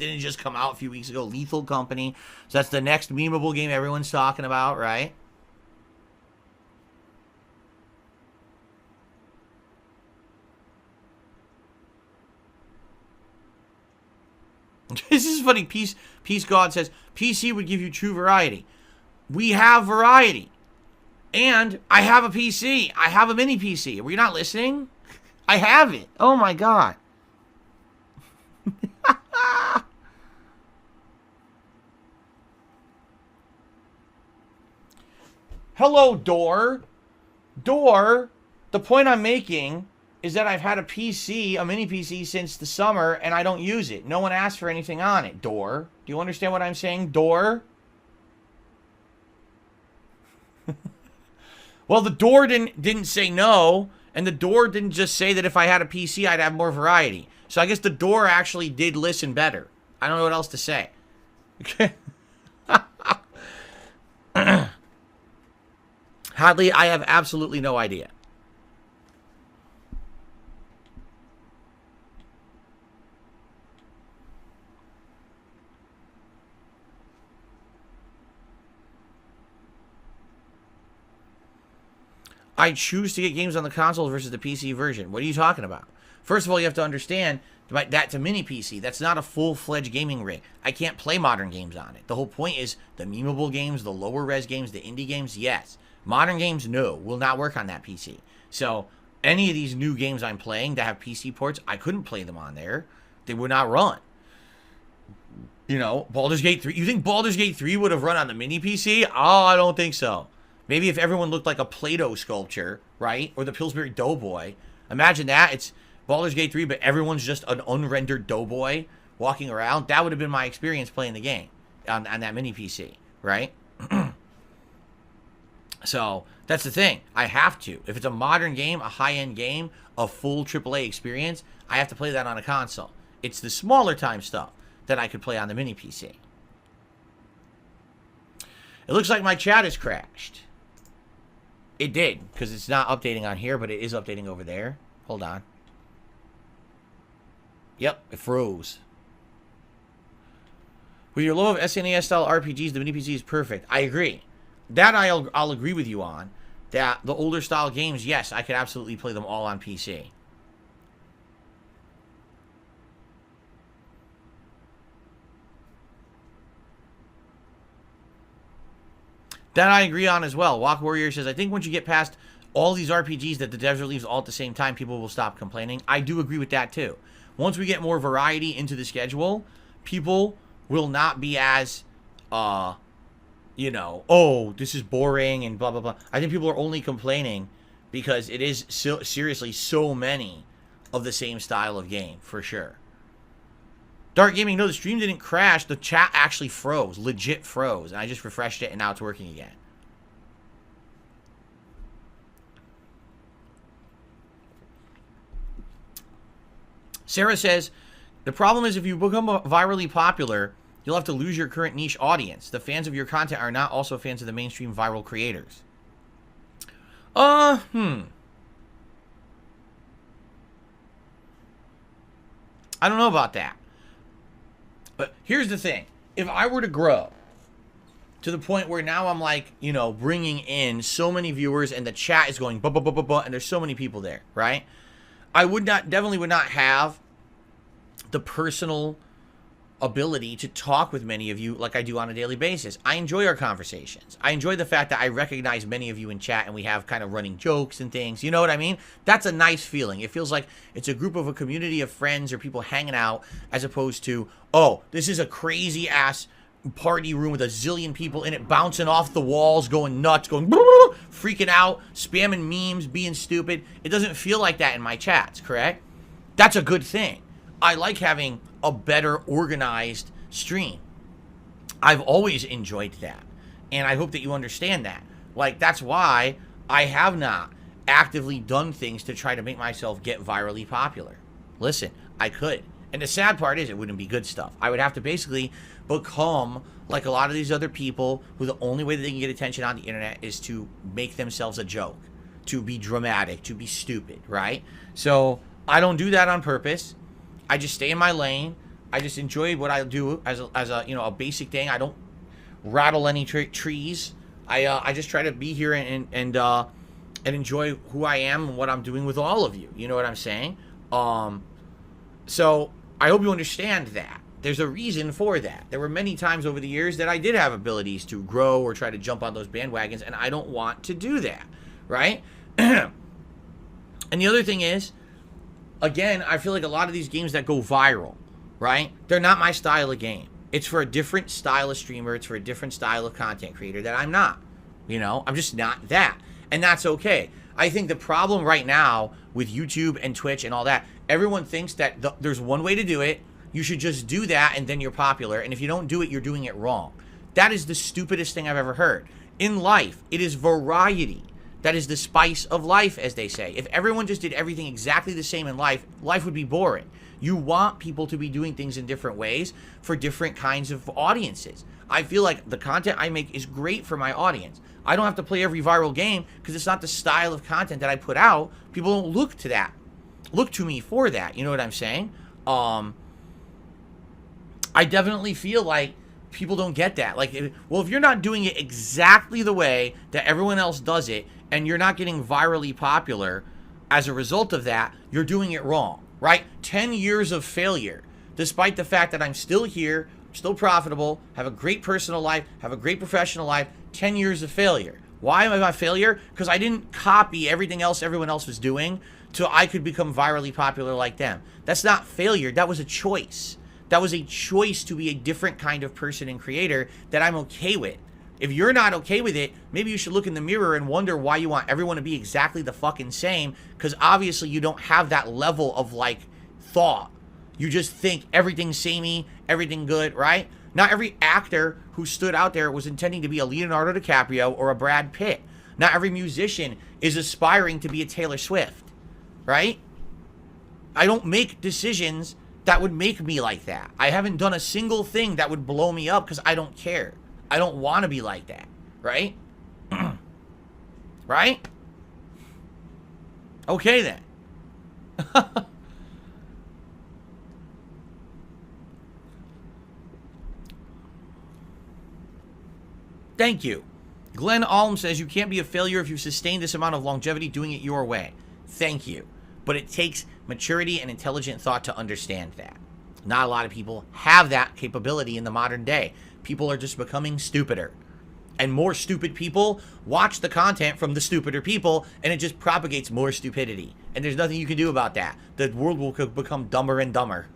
didn't just come out a few weeks ago. Lethal Company. So that's the next memeable game everyone's talking about, right? This is funny. Peace God says, PC would give you true variety. We have variety. And I have a PC. I have a mini PC. Were you not listening? I have it. Oh my God. Hello, Door. Door, the point I'm making is that I've had a PC, a mini PC, since the summer, and I don't use it. No one asked for anything on it, Door. Do you understand what I'm saying, Door? Well, the Door didn't say no, and the Door didn't just say that if I had a PC, I'd have more variety. So I guess the Door actually did listen better. I don't know what else to say. Hadley, I have absolutely no idea. I choose to get games on the console versus the PC version. What are you talking about? First of all, you have to understand that's a mini PC. That's not a full-fledged gaming rig. I can't play modern games on it. The whole point is the memeable games, the lower res games, the indie games, yes. Modern games, no, will not work on that PC. So any of these new games I'm playing that have PC ports, I couldn't play them on there. They would not run. You know, Baldur's Gate 3. You think Baldur's Gate 3 would have run on the mini PC? Oh, I don't think so. Maybe if everyone looked like a Play-Doh sculpture, right? Or the Pillsbury Doughboy. Imagine that. It's Baldur's Gate 3, but everyone's just an unrendered Doughboy walking around. That would have been my experience playing the game on that mini PC, right? So that's the thing. I have to. If it's a modern game, a high-end game, a full AAA experience, I have to play that on a console. It's the smaller time stuff that I could play on the mini PC. It looks like my chat has crashed. It did, because it's not updating on here, but it is updating over there. Hold on. Yep, it froze. With your love of SNES-style RPGs, the mini PC is perfect. I agree. That I'll agree with you on. That the older style games, yes, I could absolutely play them all on PC. That I agree on as well. Walk Warrior says, I think once you get past all these RPGs that the devs release all at the same time, people will stop complaining. I do agree with that too. Once we get more variety into the schedule, people will not be as, you know, oh, this is boring and blah, blah, blah. I think people are only complaining because it is seriously so many of the same style of game, for sure. Dark Gaming, no, the stream didn't crash. The chat actually froze. Legit froze. And I just refreshed it, and now it's working again. Sarah says, the problem is if you become virally popular, you'll have to lose your current niche audience. The fans of your content are not also fans of the mainstream viral creators. I don't know about that. But here's the thing. If I were to grow to the point where now I'm like, you know, bringing in so many viewers and the chat is going and there's so many people there, right? I definitely would not have the personal ability to talk with many of you like I do on a daily basis. I enjoy our conversations. I enjoy the fact that I recognize many of you in chat and we have kind of running jokes and things. You know what I mean? That's a nice feeling. It feels like it's a group of a community of friends or people hanging out as opposed to, oh, this is a crazy ass party room with a zillion people in it bouncing off the walls, going nuts, going freaking out, spamming memes, being stupid. It doesn't feel like that in my chats, correct? That's a good thing. I like having a better organized stream. I've always enjoyed that. And I hope that you understand that. Like, that's why I have not actively done things to try to make myself get virally popular. Listen, I could. And the sad part is it wouldn't be good stuff. I would have to basically become like a lot of these other people who the only way that they can get attention on the internet is to make themselves a joke, to be dramatic, to be stupid, right? So I don't do that on purpose. I just stay in my lane. I just enjoy what I do as a you know, a basic thing. I don't rattle any trees. I just try to be here and enjoy who I am and what I'm doing with all of you. You know what I'm saying? So I hope you understand that. There's a reason for that. There were many times over the years that I did have abilities to grow or try to jump on those bandwagons, and I don't want to do that, right? And the other thing is, again, I feel like a lot of these games that go viral, right? They're not my style of game. It's for a different style of streamer. It's for a different style of content creator that I'm not. You know, I'm just not that. And that's okay. I think the problem right now with YouTube and Twitch and all that, everyone thinks that there's one way to do it. You should just do that and then you're popular. And if you don't do it, you're doing it wrong. That is the stupidest thing I've ever heard. In life, it is variety. That is the spice of life, as they say. If everyone just did everything exactly the same in life, life would be boring. You want people to be doing things in different ways for different kinds of audiences. I feel like the content I make is great for my audience. I don't have to play every viral game because it's not the style of content that I put out. People don't look to me for that. You know what I'm saying? I definitely feel like people don't get that. Like, if you're not doing it exactly the way that everyone else does it, and you're not getting virally popular as a result of that, you're doing it wrong, right? 10 years of failure, despite the fact that I'm still here, still profitable, have a great personal life, have a great professional life, 10 years of failure. Why am I a failure? Because I didn't copy everything else everyone else was doing so I could become virally popular like them. That's not failure. That was a choice. That was a choice to be a different kind of person and creator that I'm okay with. If you're not okay with it, maybe you should look in the mirror and wonder why you want everyone to be exactly the fucking same, because obviously you don't have that level of, like, thought. You just think everything's samey, everything good, right? Not every actor who stood out there was intending to be a Leonardo DiCaprio or a Brad Pitt. Not every musician is aspiring to be a Taylor Swift, right? I don't make decisions that would make me like that. I haven't done a single thing that would blow me up because I don't care. I don't want to be like that, right? Right? Okay then. Thank you. Glenn Alm says you can't be a failure if you've sustained this amount of longevity doing it your way. Thank you. But it takes maturity and intelligent thought to understand that. Not a lot of people have that capability in the modern day. People are just becoming stupider. And more stupid people watch the content from the stupider people, and it just propagates more stupidity. And there's nothing you can do about that. The world will become dumber and dumber.